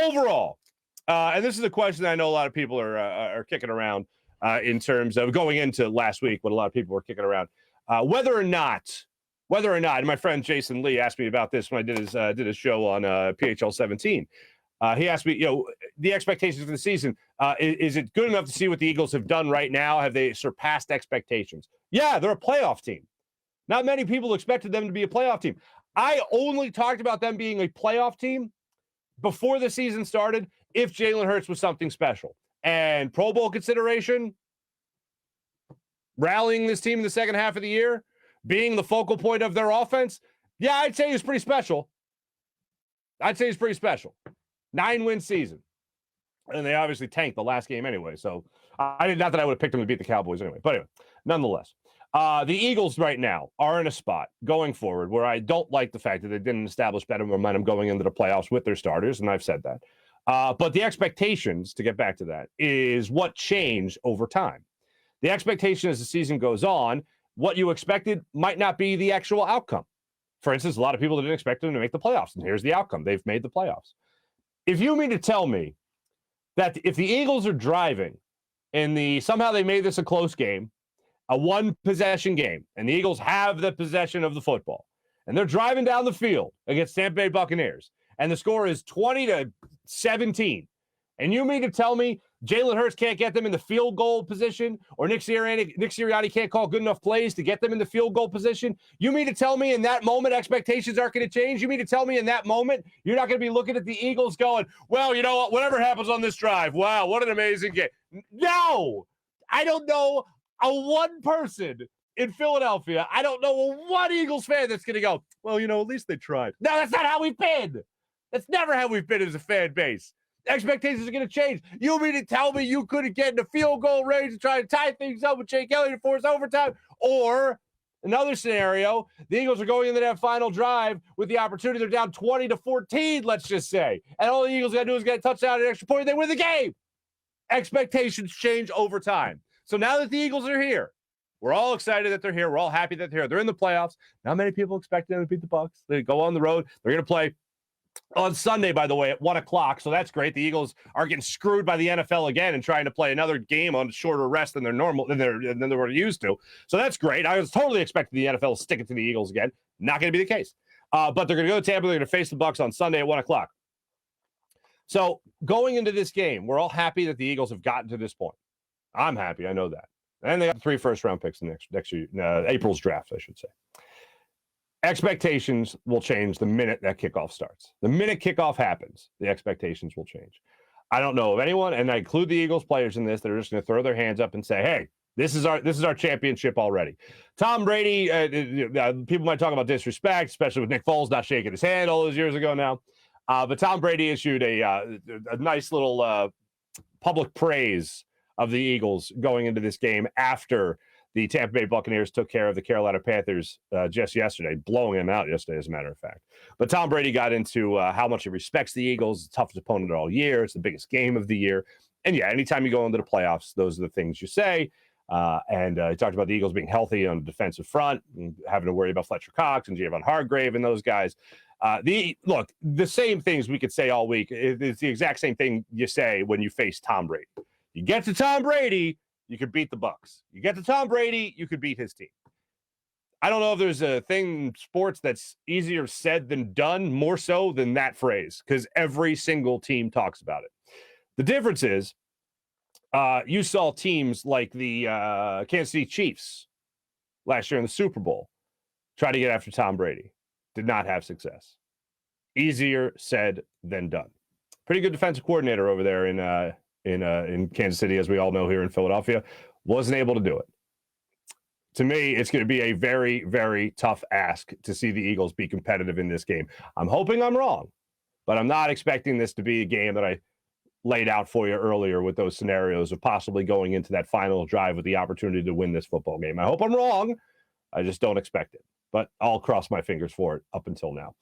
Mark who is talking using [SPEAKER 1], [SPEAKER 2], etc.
[SPEAKER 1] overall, and this is a question that I know a lot of people are kicking around in terms of going into last week, what a lot of people were kicking around, whether or not, and my friend Jason Lee asked me about this when I did his show on PHL 17. He asked me, the expectations for the season. Is it good enough to see what the Eagles have done right now? Have they surpassed expectations? Yeah, they're a playoff team. Not many people expected them to be a playoff team. I only talked about them being a playoff team before the season started if Jalen Hurts was something special. And Pro Bowl consideration, rallying this team in the second half of the year, being the focal point of their offense, yeah, I'd say he's pretty special. 9-win season. And they obviously tanked the last game anyway. So not that I would have picked them to beat the Cowboys anyway. But anyway, nonetheless, the Eagles right now are in a spot going forward where I don't like the fact that they didn't establish better momentum going into the playoffs with their starters. And I've said that. But the expectations, to get back to that, is what changed over time. The expectation as the season goes on, what you expected might not be the actual outcome. For instance, a lot of people didn't expect them to make the playoffs, and here's the outcome. They've made the playoffs. If you mean to tell me that if the Eagles are driving and somehow they made this a close game, a one-possession game, and the Eagles have the possession of the football, and they're driving down the field against Tampa Bay Buccaneers, and the score is 20-17, and you mean to tell me Jalen Hurts can't get them in the field goal position, or Nick Sirianni can't call good enough plays to get them in the field goal position? You mean to tell me in that moment expectations aren't going to change? You mean to tell me in that moment you're not going to be looking at the Eagles going, well, you know what, whatever happens on this drive, wow, what an amazing game. No! I don't know a one person in Philadelphia. I don't know one Eagles fan that's going to go, well, at least they tried. No, that's not how we've been. That's never how we've been as a fan base. Expectations are going to change. You mean to tell me you couldn't get in the field goal range and try to tie things up with Jake Elliott to force overtime? Or another scenario, the Eagles are going into that final drive with the opportunity. They're down 20-14, let's just say. And all the Eagles got to do is get a touchdown and an extra point, and they win the game. Expectations change over time. So now that the Eagles are here, we're all excited that they're here. We're all happy that they're here. They're in the playoffs. Not many people expect them to beat the Bucs. They go on the road. They're going to play on Sunday, by the way, at 1 o'clock. So that's great. The Eagles are getting screwed by the NFL again and trying to play another game on shorter rest than they were used to. So that's great. I was totally expecting the NFL to stick it to the Eagles again. Not going to be the case. But they're going to go to Tampa. They're going to face the Bucs on Sunday at 1 o'clock. So going into this game, we're all happy that the Eagles have gotten to this point. I'm happy. I know that. And they got 3 first-round picks in next year, April's draft, I should say. Expectations will change the minute that kickoff starts. The minute kickoff happens, the expectations will change. I don't know of anyone, and I include the Eagles players in this, that are just going to throw their hands up and say, hey, this is our championship already. Tom Brady, people might talk about disrespect, especially with Nick Foles not shaking his hand all those years ago now. But Tom Brady issued a nice little public praise of the Eagles going into this game after the Tampa Bay Buccaneers took care of the Carolina Panthers just yesterday, blowing them out yesterday, as a matter of fact. But Tom Brady got into how much he respects the Eagles, the toughest opponent all year. It's the biggest game of the year. And yeah, anytime you go into the playoffs, those are the things you say. And he talked about the Eagles being healthy on the defensive front, and having to worry about Fletcher Cox and Javon Hargrave and those guys. The same things we could say all week. It's the exact same thing you say when you face Tom Brady. You get to Tom Brady, you could beat the Bucs. You get to Tom Brady, you could beat his team. I don't know if there's a thing in sports that's easier said than done, more so than that phrase, because every single team talks about it. The difference is you saw teams like the Kansas City Chiefs last year in the Super Bowl try to get after Tom Brady. Did not have success. Easier said than done. Pretty good defensive coordinator over there in Kansas City, as we all know here in Philadelphia. Wasn't able to do it. To me, it's going to be a very, very tough ask to see the Eagles be competitive in this game. I'm hoping I'm wrong, but I'm not expecting this to be a game that I laid out for you earlier with those scenarios of possibly going into that final drive with the opportunity to win this football game. I hope I'm wrong. I just don't expect it. But I'll cross my fingers for it up until now.